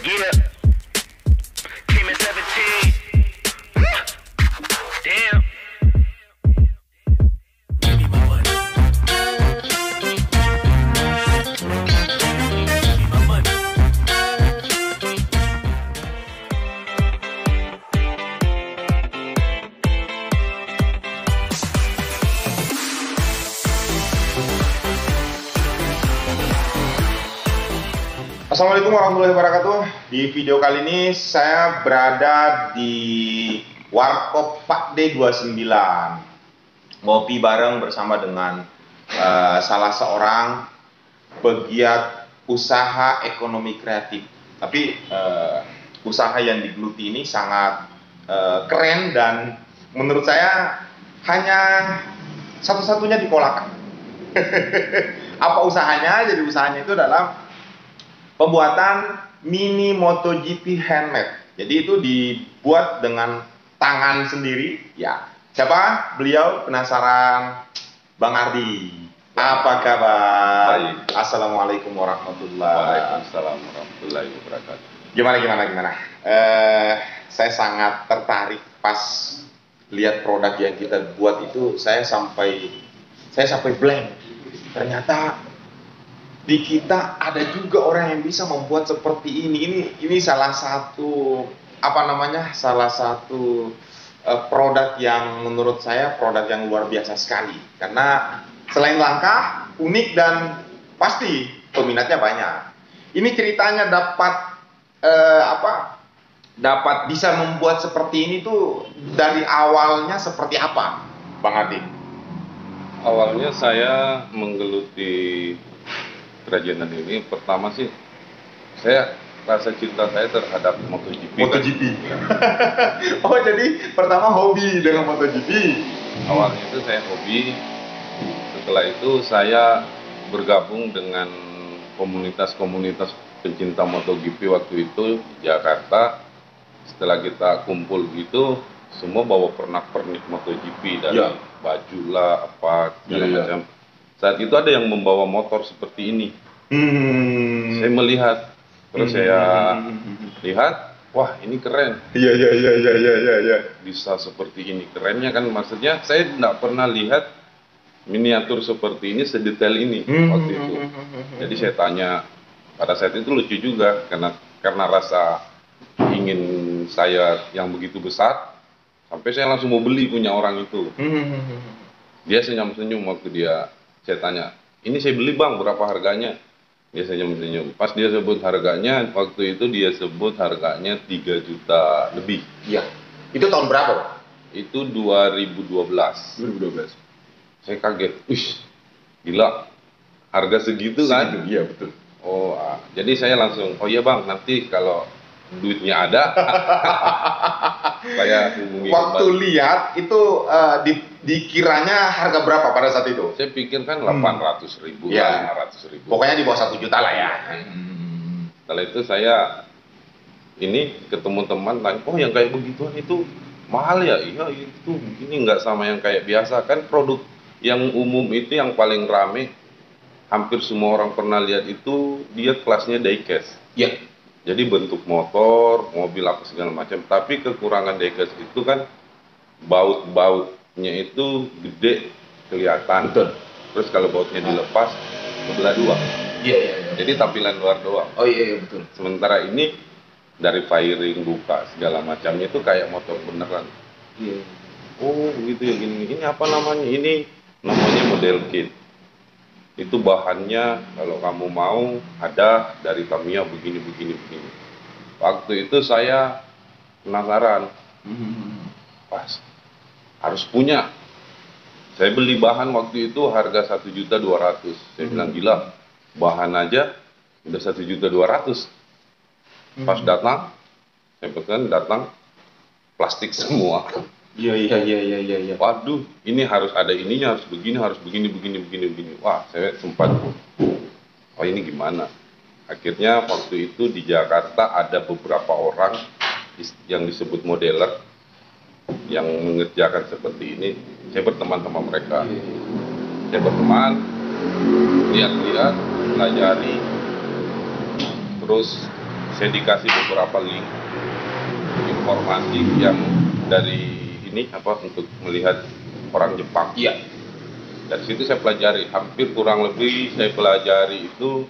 Yeah, came at 17. Damn. Assalamualaikum warahmatullahi wabarakatuh. Di video kali ini saya berada di Warkop Pak D29, ngopi bareng bersama dengan salah seorang pegiat usaha ekonomi kreatif. Tapi usaha yang digeluti ini sangat keren dan menurut saya hanya satu-satunya di Kolaka. Apa usahanya? Jadi usahanya itu adalah pembuatan mini MotoGP handmade. Jadi itu dibuat dengan tangan sendiri. Ya, siapa? Beliau, penasaran? Bang Ardi. Apa kabar? Baik. Assalamualaikum warahmatullahi wabarakatuh. Gimana? Saya sangat tertarik pas lihat produk yang kita buat itu. Saya sampai blank. Ternyata di kita ada juga orang yang bisa membuat seperti ini. Ini salah satu produk yang menurut saya produk yang luar biasa sekali. Karena selain langka, unik dan pasti peminatnya banyak. Ini ceritanya dapat bisa membuat seperti ini tuh dari awalnya seperti apa, Bang Adi? Awalnya saya menggeluti kerajinan ini, pertama sih saya rasa cinta saya terhadap MotoGP. Oh, jadi pertama hobi dengan MotoGP. Awalnya itu saya hobi, setelah itu saya bergabung dengan komunitas-komunitas pencinta MotoGP waktu itu di Jakarta. Setelah kita kumpul gitu, semua bawa pernak-pernik MotoGP dari baju lah, apa segala macam. Saat itu ada yang membawa motor seperti ini. Saya melihat, terus saya lihat, wah ini keren. Iya. Bisa seperti ini, kerennya kan maksudnya saya tidak pernah lihat miniatur seperti ini sedetail ini waktu itu. Jadi saya tanya, pada saat itu lucu juga karena rasa ingin saya yang begitu besar, sampai saya langsung mau beli punya orang itu. Dia senyum-senyum waktu saya tanya, ini saya beli bang, berapa harganya? Dia senyum-senyum. Pas dia sebut harganya, waktu itu dia sebut harganya 3 juta lebih. Iya. Itu tahun berapa, Pak? Itu 2012. Saya kaget. Wih, gila. Harga segitu kan? Iya, betul. Oh, jadi saya langsung, oh iya bang, nanti kalau duitnya ada, saya hubungi. Waktu lihat itu dikiranya harga berapa pada saat itu? Saya pikir kan 800.000 ya. 500.000. Pokoknya di bawah 1 juta lah ya. Setelah itu saya ketemu teman tanya, oh yang kayak begituan itu mahal ya? Iya itu, ini nggak sama yang kayak biasa. Kan produk yang umum itu yang paling rame, hampir semua orang pernah lihat itu, dia kelasnya diecast. Iya. Jadi bentuk motor, mobil apa segala macam. Tapi kekurangan diecast itu kan baut-bautnya itu gede kelihatan. Betul. Terus kalau bautnya dilepas belah dua. Iya. Jadi tampilan luar doang. Oh iya betul. Sementara ini dari fairing, buka segala macamnya itu kayak motor beneran. Iya. Oh begitu ya, gini. Ini apa namanya? Ini namanya model kit. Itu bahannya kalau kamu mau ada dari Tamiya begini. Waktu itu saya penasaran, pas harus punya. Saya beli bahan waktu itu harga 1.200.000. Saya bilang gila, bahan aja udah 1.200.000. Pas datang, saya pesan datang plastik semua. Iya. Waduh, ini harus ada ininya, harus begini. Wah, saya sempat, oh ini gimana? Akhirnya waktu itu di Jakarta ada beberapa orang yang disebut modeler yang mengerjakan seperti ini. Saya berteman sama mereka. Saya berteman, lihat-lihat, pelajari, terus saya dikasih beberapa link informasi yang dari ini apa untuk melihat orang Jepang. Iya. Dari situ saya pelajari, hampir kurang lebih saya pelajari itu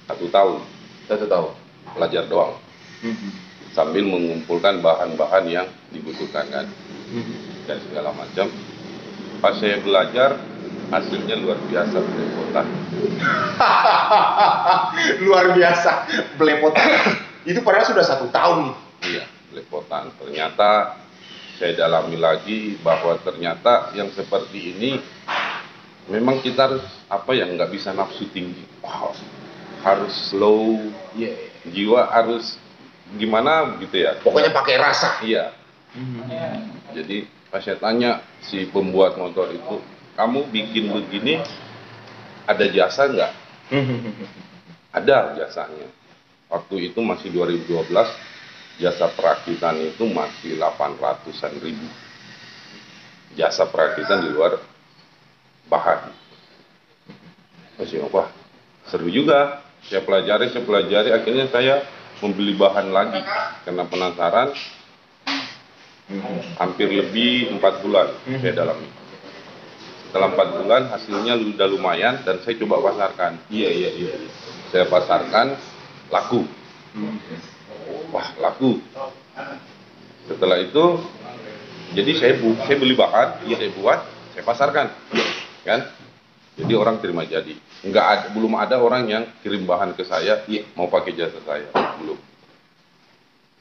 1 tahun. 1 tahun. Belajar doang. Sambil mengumpulkan bahan-bahan yang dibutuhkan kan. Dan segala macam. Pas saya belajar, hasilnya luar biasa belepotan. Luar biasa belepotan. Itu padahal sudah 1 tahun nih. Iya, belepotan. Ternyata saya dalami lagi bahwa ternyata yang seperti ini memang kita harus apa ya, nggak bisa nafsu tinggi. Wow, harus slow. Jiwa harus gimana gitu ya. Pokoknya pakai rasa. Iya. Jadi pas saya tanya si pembuat motor itu, kamu bikin begini ada jasa nggak? Ada jasanya. Waktu itu masih 2012, jasa perakitan itu masih 800-an ribu. Jasa perakitan di luar bahan. Masih wah, seru juga. Saya pelajari, akhirnya saya membeli bahan lagi karena penasaran. Hampir lebih 4 bulan saya dalami. Setelah 4 bulan hasilnya udah lumayan dan saya coba pasarkan. Iya. Saya pasarkan, laku. Wah, laku. Setelah itu jadi saya beli bahan, saya buat, saya pasarkan. Kan? Jadi orang terima jadi. Belum ada orang yang kirim bahan ke saya mau pakai jasa saya, belum.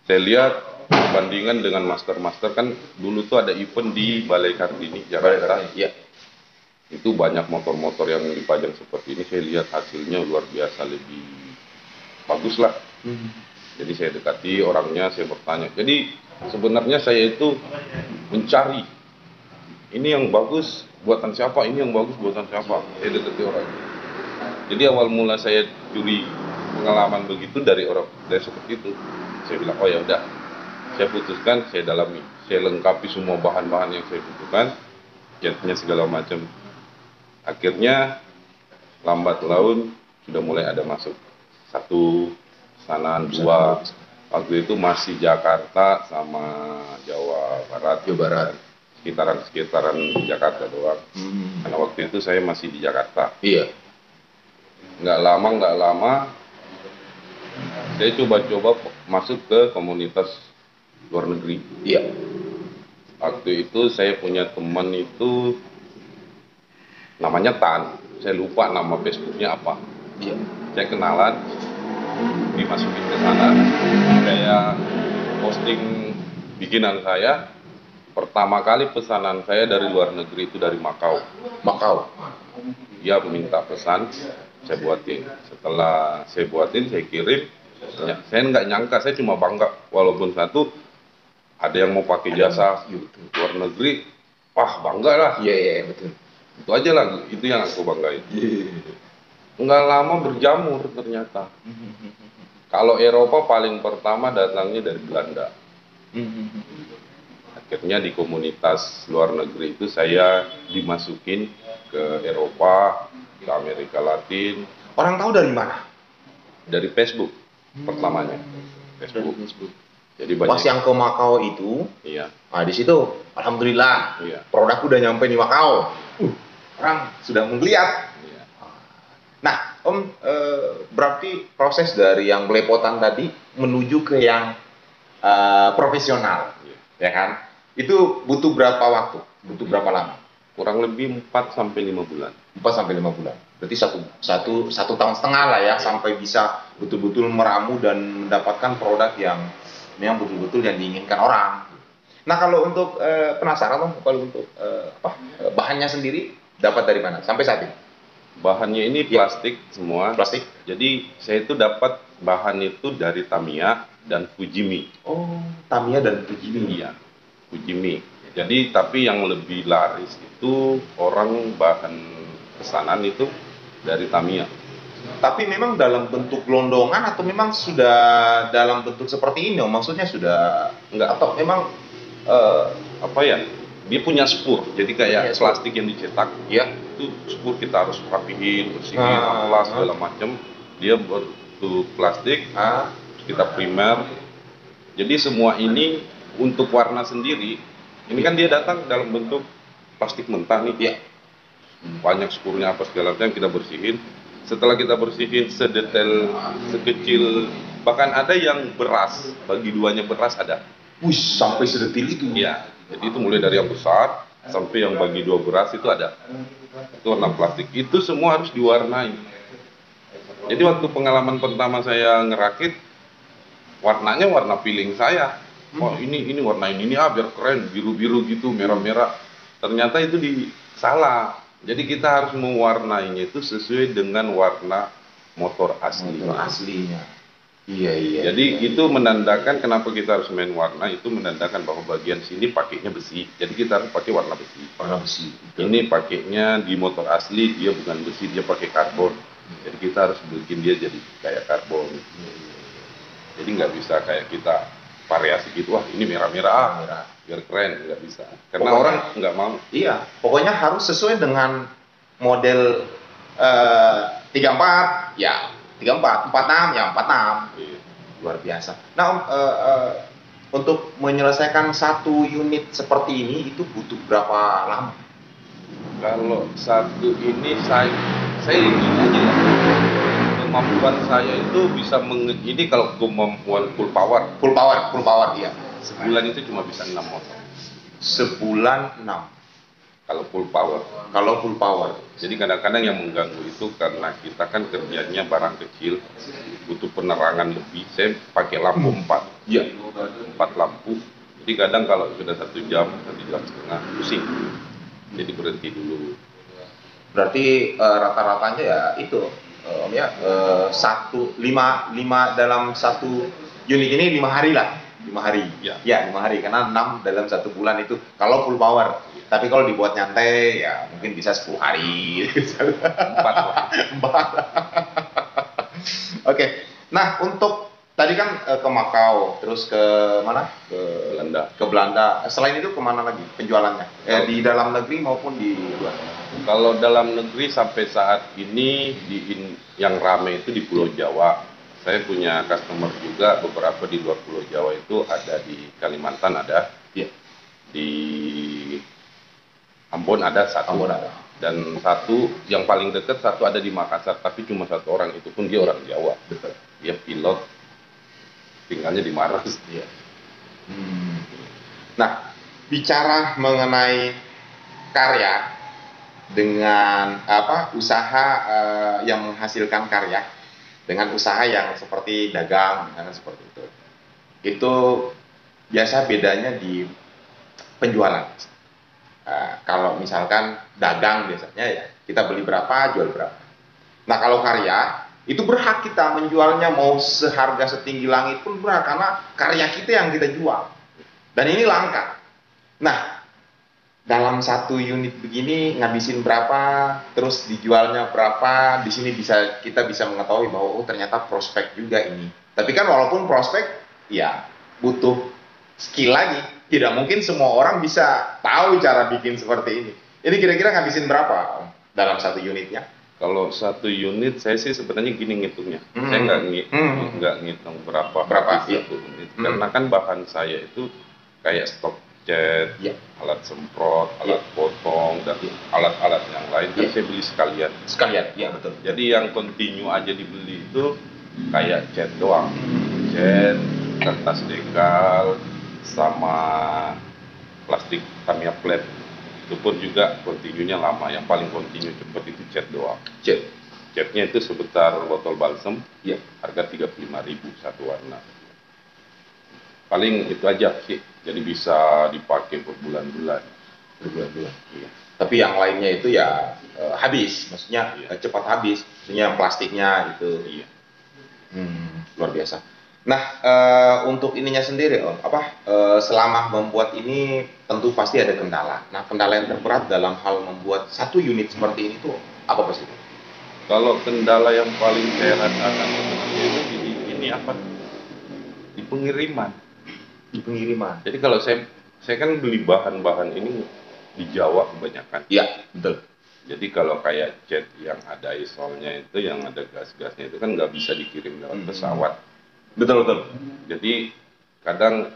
Saya lihat perbandingan dengan master kan dulu tuh ada event di Balai Kartini Jakarta. Iya. Itu banyak motor-motor yang dipajang seperti ini. Saya lihat hasilnya luar biasa, lebih bagus lah. Jadi saya dekati orangnya, saya bertanya. Jadi sebenarnya saya itu mencari ini yang bagus buatan siapa, ini yang bagus buatan siapa. Saya dekati orangnya. Jadi awal mula saya curi pengalaman begitu dari orang dari seperti itu. Saya bilang, oh ya udah, saya putuskan, saya dalami, saya lengkapi semua bahan-bahan yang saya butuhkan, catnya segala macam. Akhirnya lambat laun sudah mulai ada masuk 1 pesanan, 2. Waktu itu masih Jakarta sama Jawa Barat. Sekitaran Jakarta doang. Karena waktu itu saya masih di Jakarta. Iya. Nggak lama saya coba masuk ke komunitas luar negeri. Iya. Waktu itu saya punya teman itu namanya Tan. Saya lupa nama Facebooknya apa. Iya. Saya kenalan, dimasukin ke sana. Saya posting bikinan saya. Pertama kali pesanan saya dari luar negeri itu dari Makau. Dia minta pesan, saya buatin. Setelah saya buatin, saya kirim. Saya nggak nyangka, saya cuma bangga. Walaupun satu, ada yang mau pakai jasa luar negeri, wah bangga lah. Iya, betul. Itu aja lah, itu yang aku banggain. Nggak lama berjamur ternyata. Kalau Eropa paling pertama datangnya dari Belanda. Akhirnya di komunitas luar negeri itu saya dimasukin ke Eropa, ke Amerika Latin. Orang tahu dari mana? Dari Facebook pertamanya. Facebook. Jadi Pas yang ke Makau itu, iya. Nah di situ, alhamdulillah, Iya. produk udah nyampe di Makau. Orang sudah menggeliat. Iya. Nah, Om, berarti proses dari yang belepotan tadi menuju ke yang profesional, ya kan? Itu butuh berapa waktu? Butuh berapa lama? Kurang lebih 4-5 bulan. 4-5 bulan. Berarti satu tahun setengah lah ya, sampai bisa betul-betul meramu dan mendapatkan produk yang memang betul-betul yang diinginkan orang. Nah, kalau untuk penasaran, Om, kalau untuk bahannya sendiri dapat dari mana sampai saat ini? Bahannya ini plastik semua. Plastik. Jadi saya itu dapat bahan itu dari Tamiya dan Fujimi. Oh, Tamiya dan Fujimi. Iya, Fujimi. Jadi tapi yang lebih laris itu orang bahan pesanan itu dari Tamiya. Tapi memang dalam bentuk gelondongan atau memang sudah dalam bentuk seperti ini, Om? Maksudnya sudah Enggak, atau memang apa ya? Dia punya spur. Jadi kayak plastik yang dicetak. ya? Itu spur kita harus rapihin, bersihin, amplas segala macam. Dia bentuk plastik. kita primer. Jadi semua ini untuk warna sendiri, ini kan dia datang dalam bentuk plastik mentah nih. Ya. Banyak spurnya apa segala macam kita bersihin. Setelah kita bersihin sedetail, sekecil, bahkan ada yang beras, bagi duanya beras ada. Wih, sampai sedetil itu. Iya, jadi itu mulai dari yang besar sampai yang bagi dua beras itu ada. Itu warna plastik. Itu semua harus diwarnai. Jadi waktu pengalaman pertama saya ngerakit, warnanya warna feeling saya. Wah ini warna ini biar keren, biru-biru gitu, merah-merah. Ternyata itu salah. Jadi kita harus mewarnainya itu sesuai dengan warna motor asli. Motor aslinya. Iya. Jadi itu menandakan kenapa kita harus main warna, itu menandakan bahwa bagian sini pakainya besi. Jadi kita harus pakai warna besi. Warna besi. Ini pakainya di motor asli dia bukan besi, dia pakai karbon. Jadi kita harus bikin dia jadi kayak karbon. Jadi nggak bisa kayak kita variasi gitu, wah ini merah-merah, biar keren, nggak bisa. Karena Pokoknya, orang nggak mau. Iya, pokoknya harus sesuai dengan model 34, ya 34, 46, ya 46. Iya. Luar biasa. Nah, untuk menyelesaikan satu unit seperti ini itu butuh berapa lama? Kalau satu ini saya ingin aja ya. Kemampuan saya itu bisa ini kalau kemampuan full power. Full power, iya. Sebulan itu cuma bisa 6 motor. Sebulan 6. Kalau full power. Kalau full power. Jadi kadang-kadang yang mengganggu itu karena kita kan kerjanya barang kecil, butuh penerangan lebih. Saya pakai lampu 4. Iya. 4 lampu. Jadi kadang kalau sudah 1 jam, 1,5 jam pusing. Jadi berhenti dulu. Berarti rata-ratanya ya itu Om ya, 5 dalam satu unit ini 5 hari lah. 5 hari. Ya 5 hari karena 6 dalam 1 bulan itu kalau full power. Tapi kalau dibuat nyantai ya mungkin bisa 10 hari. 4. Oke. Nah, untuk tadi kan ke Makau, terus ke mana? Ke Belanda. Selain itu kemana lagi penjualannya? Di dalam negeri maupun di luar? Kalau dalam negeri sampai saat ini yang rame itu di Pulau Jawa. Saya punya customer juga beberapa di luar Pulau Jawa itu ada di Kalimantan ada. Iya. Di Ambon ada 1. Ambon ada. Dan 1 yang paling dekat 1 ada di Makassar, tapi cuma 1 orang, itu pun dia orang Jawa. Betul. Dia pilot, tinggalnya di Maros. Iya. Nah, bicara mengenai karya dengan usaha yang menghasilkan karya dengan usaha yang seperti dagang, misalnya seperti itu biasa bedanya di penjualan. Kalau misalkan dagang biasanya ya kita beli berapa, jual berapa. Nah kalau karya itu berhak kita menjualnya mau seharga setinggi langit pun berhak karena karya kita yang kita jual. Dan ini langka. Nah dalam 1 unit begini ngabisin berapa, terus dijualnya berapa, di sini kita bisa mengetahui bahwa ternyata prospek juga ini. Tapi kan walaupun prospek, ya butuh skill lagi. Tidak mungkin semua orang bisa tahu cara bikin seperti ini. Ini kira-kira ngabisin berapa dalam 1 unitnya? Kalau 1 unit saya sih sebenarnya gini ngitungnya. Saya nggak ngitung berapa Iya. 1 unit. Karena kan bahan saya itu kayak stok cat, alat semprot, alat potong, dan alat-alat yang lain kan saya beli sekalian. Iya betul. Jadi yang continue aja dibeli itu kayak cat doang, cat, kertas dekal, sama plastik Tamiya flat. Itu pun juga continue-nya lama. Yang paling continue cepat itu cat doang. Catnya itu sebesar botol balsam, harga 35.000 1 warna. Paling itu aja sih. Jadi bisa dipakai berbulan-bulan. Iya. Tapi yang lainnya itu ya habis, maksudnya cepat habis. Maksudnya yang plastiknya itu. Iya. Luar biasa. Nah, untuk ininya sendiri, selama membuat ini tentu pasti ada kendala. Nah, kendala yang terberat dalam hal membuat 1 unit seperti ini tuh apa pasti? Kalau kendala yang paling saya rasakan itu ini di pengiriman. Di pengiriman. Jadi kalau saya kan beli bahan-bahan ini di Jawa kebanyakan. Iya, betul. Jadi kalau kayak cat yang ada isolnya itu, yang ada gas-gasnya itu kan nggak bisa dikirim lewat pesawat. Betul betul. Jadi kadang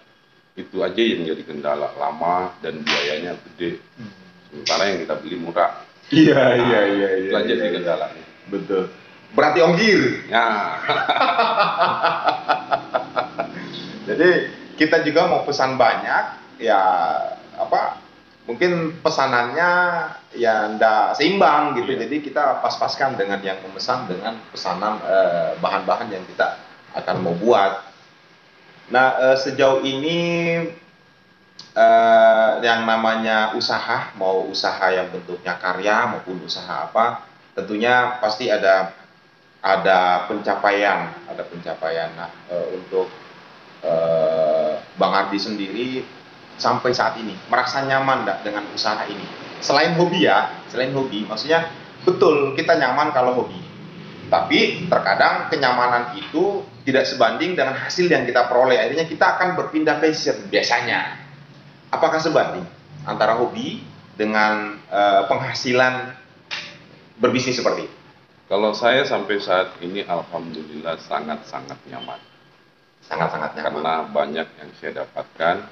itu aja yang jadi kendala, lama dan biayanya gede. Sementara yang kita beli murah. Iya. Itu aja sih kendalanya. Betul. Berarti ongkir. Ya, Jadi kita juga mau pesan banyak, ya apa? Mungkin pesanannya ya ndak seimbang gitu. Iya. Jadi kita pas-paskan dengan yang memesan dengan pesanan bahan-bahan yang kita akan mau buat. Nah, sejauh ini yang namanya usaha, mau usaha yang bentuknya karya maupun usaha apa, tentunya pasti ada pencapaian, ada pencapaian. Nah, untuk Bang Ardi sendiri sampai saat ini merasa nyaman nggak dengan usaha ini? Selain hobi ya, selain hobi, maksudnya betul kita nyaman kalau hobi. Tapi terkadang kenyamanan itu tidak sebanding dengan hasil yang kita peroleh. Akhirnya kita akan berpindah passion biasanya. Apakah sebanding antara hobi dengan penghasilan berbisnis seperti itu? kalau saya sampai saat ini alhamdulillah sangat-sangat nyaman. Sangat-sangat nyaman. Karena banyak yang saya dapatkan,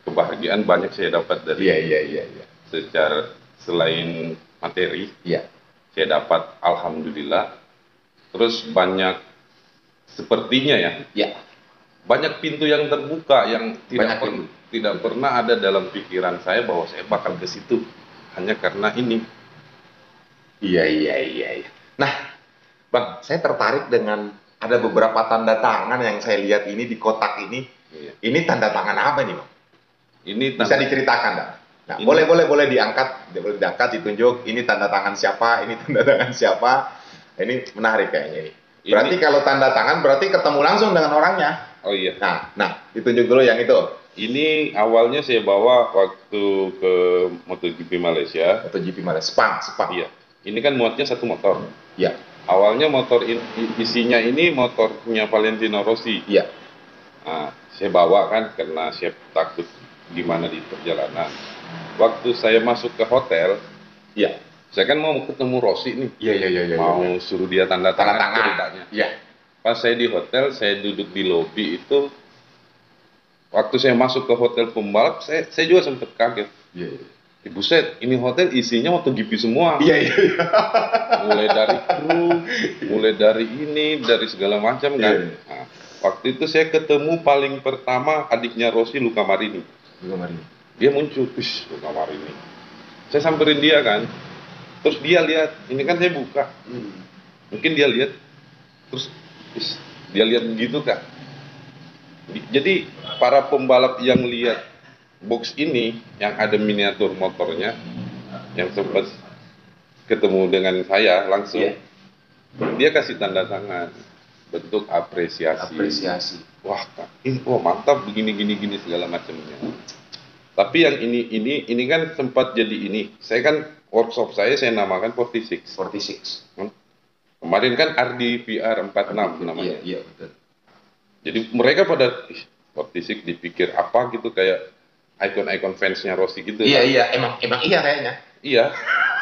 kebahagiaan banyak saya dapat dari Iya. secara selain materi, Iya. saya dapat alhamdulillah. Terus banyak sepertinya ya, Iya. banyak pintu yang terbuka yang Banyak tidak pernah ada dalam pikiran saya bahwa saya bakal ke situ hanya karena ini. Iya. Nah, Bang, saya tertarik dengan ada beberapa tanda tangan yang saya lihat ini di kotak ini. Iya. Ini tanda tangan apa nih, Bang? Ini Bisa tanda, diceritakan, nggak? Nah, Ini- boleh diangkat, ditunjuk. Ini tanda tangan siapa? Ini tanda tangan siapa? Ini menarik kayaknya ini. Berarti kalau tanda tangan berarti ketemu langsung dengan orangnya. oh iya, Nah, ditunjuk dulu yang itu. ini awalnya saya bawa waktu ke MotoGP Malaysia. MotoGP Malaysia, Sepang. Iya, ini kan muatnya satu motor. Iya. Awalnya motor isinya ini motornya Valentino Rossi. Iya. Nah, saya bawa kan karena saya takut gimana di perjalanan. Waktu saya masuk ke hotel, Iya. saya kan mau ketemu Rossi nih. Iya. Mau suruh dia tanda Tanda tangan tangan. ceritanya. Iya. Pas saya di hotel, saya duduk di lobi itu. Waktu saya masuk ke hotel pembalap, saya juga sempat kaget. Iya. Ibu set, ini hotel isinya MotoGP semua. Iya. Mulai dari kru, mulai dari ini, dari segala macam kan. Iya. Nah, waktu itu saya ketemu paling pertama adiknya Rossi, Luca Marini. Dia muncul, Luca Marini. Saya samperin dia kan. Terus dia lihat, ini kan saya buka. Mungkin dia lihat, terus dia lihat begitu kan. Jadi para pembalap yang lihat box ini yang ada miniatur motornya, yang sempat ketemu dengan saya langsung, Iya. dia kasih tanda tangan bentuk apresiasi. Wah, ini mantap begini segala macamnya. Tapi yang ini kan sempat jadi ini. Saya kan workshop saya namakan 46. Kemarin kan Ardi VR 46 namanya. Iya, betul. Jadi mereka pada 46 dipikir apa gitu, kayak ikon-ikon fansnya Rossi gitu. Iya, emang iya kayaknya. Iya.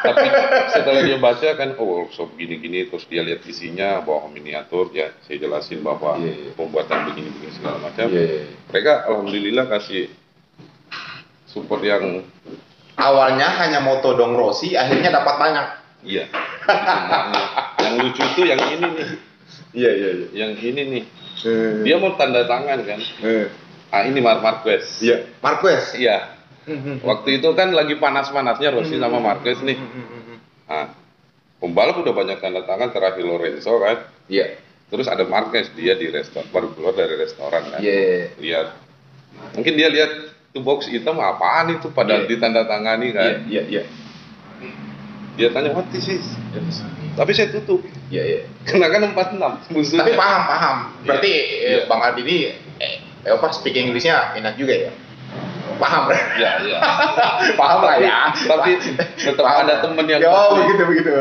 Tapi setelah dia baca kan, workshop gini, terus dia lihat isinya bahwa miniatur, ya saya jelasin bahwa Iya. pembuatan begini segala macam. Iya. Mereka alhamdulillah kasih support yang Awalnya hanya moto dong Rossi, akhirnya dapat banyak. iya. Semuanya. Yang lucu tuh yang ini nih. Iya. Yang ini nih. Dia mau tanda tangan kan. Ini Marquez. Iya, Marquez. Iya. Waktu itu kan lagi panas-panasnya Rossi sama Marquez nih. Nah, pembalap udah banyak tanda tangan, terakhir Lorenzo kan. Iya. Terus ada Marquez, dia di restoran, baru keluar dari restoran kan. Iya. Lihat. Mungkin dia lihat itu box hitam apaan itu, padahal Iya. ditanda tangani kan. Iya. Dia tanya, what is this? Tapi saya tutup. Iya. Karena kan 46 musuhnya. Tapi paham. Berarti Iya. Bang Ardi ini speaking Inggrisnya enak juga ya. Paham. Iya. Paham lah ya. Tapi tetap Paham. ada temen yang Yo, pasti. begitu.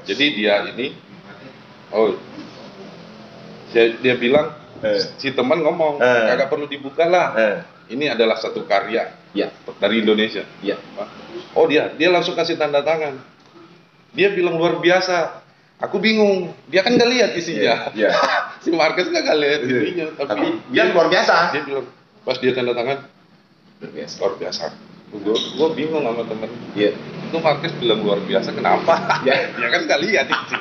Jadi dia ini, dia bilang, si teman ngomong, kagak perlu dibuka lah. Ini adalah satu karya Iya. dari Indonesia. Iya. Oh dia langsung kasih tanda tangan. Dia bilang luar biasa. Aku bingung, dia kan nggak lihat isinya. Iya. Si Marquez nggak lihat dirinya, Tapi dia luar biasa. Dia bilang pas dia tanda tangan luar biasa. Gue bingung sama temen. Iya. Itu Marquez bilang luar biasa, kenapa? Ya. Dia kan nggak lihat itu.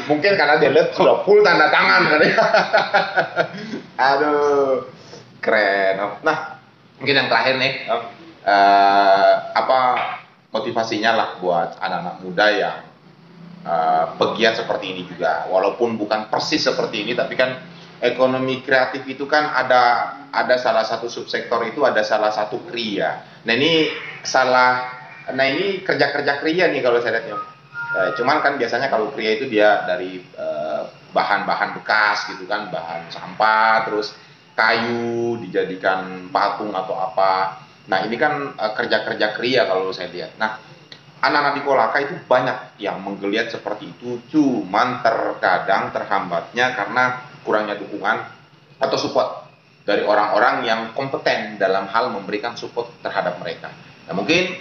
Mungkin karena dia lihat sudah full tanda tangan kan ya. Aduh, keren. Nah, mungkin yang terakhir nih, apa motivasinya lah buat anak-anak muda yang pegiat seperti ini juga. Walaupun bukan persis seperti ini, tapi kan ekonomi kreatif itu kan ada salah satu subsektor itu ada salah satu kriya. Nah ini kerja kriya nih kalau saya lihat ya. Cuman kan biasanya kalau kriya itu dia dari bahan-bahan bekas gitu kan, bahan sampah, terus kayu dijadikan patung atau apa. Nah ini kan kerja kriya kalau saya lihat. Nah anak-anak di Kolaka itu banyak yang menggeliat seperti itu, cuman terkadang terhambatnya karena kurangnya dukungan atau support dari orang-orang yang kompeten dalam hal memberikan support terhadap mereka. Nah mungkin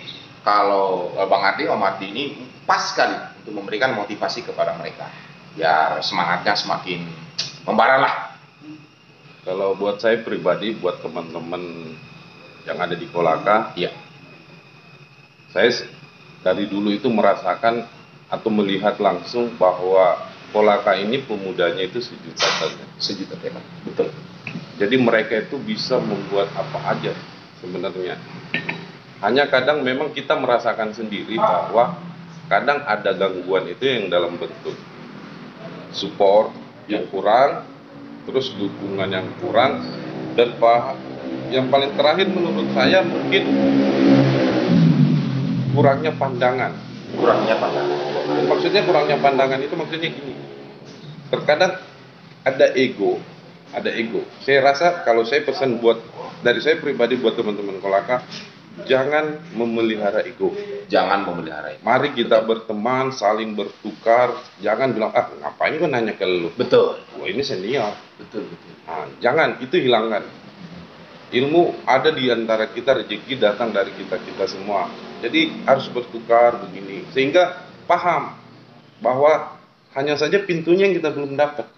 kalau Bang Ardi, Om Ardi ini pas sekali untuk memberikan motivasi kepada mereka, biar semangatnya semakin membara lah. Kalau buat saya pribadi, buat teman-teman yang ada di Kolaka, Iya. Saya dari dulu itu merasakan atau melihat langsung bahwa Kolaka ini pemudanya itu sejuta saja. Sejuta teman, betul. Jadi mereka itu bisa membuat apa aja sebenarnya. Hanya kadang memang kita merasakan sendiri bahwa kadang ada gangguan itu yang dalam bentuk support yang kurang, terus dukungan yang kurang, dan yang paling terakhir menurut saya mungkin kurangnya pandangan. Maksudnya kurangnya pandangan itu maksudnya gini. Terkadang ada ego. Saya rasa kalau saya pesan dari saya pribadi buat teman-teman Kolaka, jangan memelihara ego. Mari kita berteman, saling bertukar. Jangan bilang, ngapain gue nanya ke lu? Betul. Wah ini senior. Betul. Nah, jangan, itu hilangkan. Ilmu ada di antara kita, rezeki datang dari kita semua. Jadi harus bertukar begini, sehingga paham bahwa hanya saja pintunya yang kita belum dapat.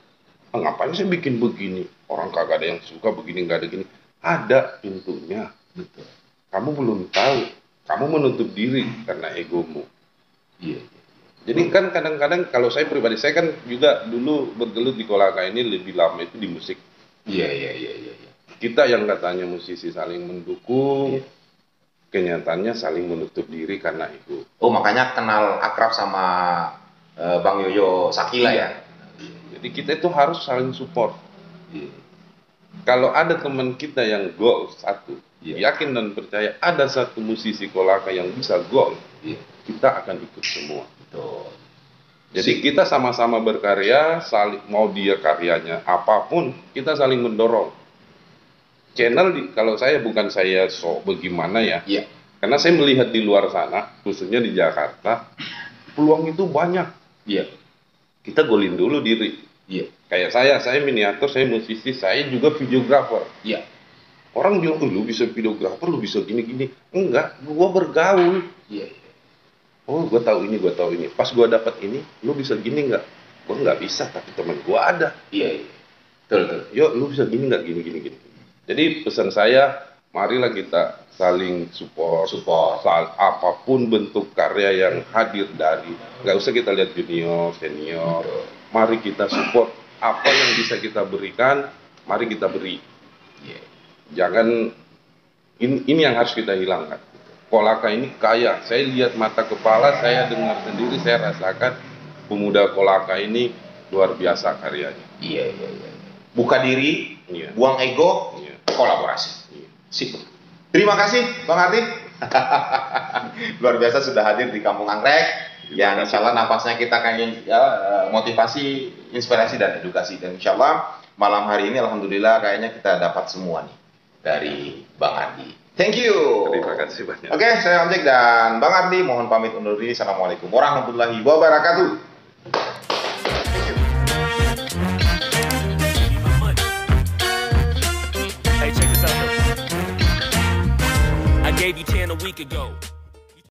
Ngapain saya bikin begini? Orang kagak ada yang suka begini, nggak ada gini. Ada pintunya. Betul. Kamu belum tahu. Kamu menutup diri karena egomu. Iya. Jadi kan kadang-kadang kalau saya pribadi, saya kan juga dulu bergelut di Kolaka ini lebih lama itu di musik. Iya. Kita yang katanya musisi saling mendukung, kenyataannya saling menutup diri karena ego. Oh makanya kenal akrab sama Bang Yoyo Sakila ya. Jadi kita itu harus saling support. Iya. Kalau ada teman kita yang goal satu, yakin dan percaya ada satu musisi Kolaka yang bisa goal, kita akan ikut semua. Betul. Jadi kita sama-sama berkarya, saling mau dia karyanya apapun, kita saling mendorong. Kalau saya bukan saya bagaimana ya. Iya. Karena saya melihat di luar sana, khususnya di Jakarta, peluang itu banyak. Iya. Kita golin dulu diri. Iya. Kayak saya miniatur, saya musisi, saya juga videografer. Iya. Orang bilang, lu bisa videografer, lu bisa gini-gini. Enggak, gua bergaul. Iya. Oh, gua tahu ini. Pas gua dapat ini, lu bisa gini nggak? Gua nggak bisa, tapi teman gua ada. Iya. Betul. Yuk, lu bisa gini nggak? Gini. Jadi pesan saya, marilah kita saling support. Apapun bentuk karya yang hadir dari, nggak usah kita lihat junior, senior. Mari kita support apa yang bisa kita berikan, mari kita beri. Jangan, ini yang harus kita hilangkan. Kolaka ini kaya, saya lihat mata kepala, saya dengar sendiri, saya rasakan pemuda Kolaka ini luar biasa karyanya. Iya. Buka diri, buang ego, kolaborasi. Sip. Terima kasih Bang Ardi. Luar biasa sudah hadir di Kampung Anggrek. Yang insya Allah nafasnya kita akan motivasi, inspirasi dan edukasi. Dan insya Allah malam hari ini alhamdulillah kayaknya kita dapat semua nih dari Bang Ardi. Thank you. Terima kasih banyak. Oke, saya Om Jack dan Bang Ardi mohon pamit undur diri. Assalamualaikum warahmatullahi wabarakatuh. Hey, check this out. I gave you 10 a week ago.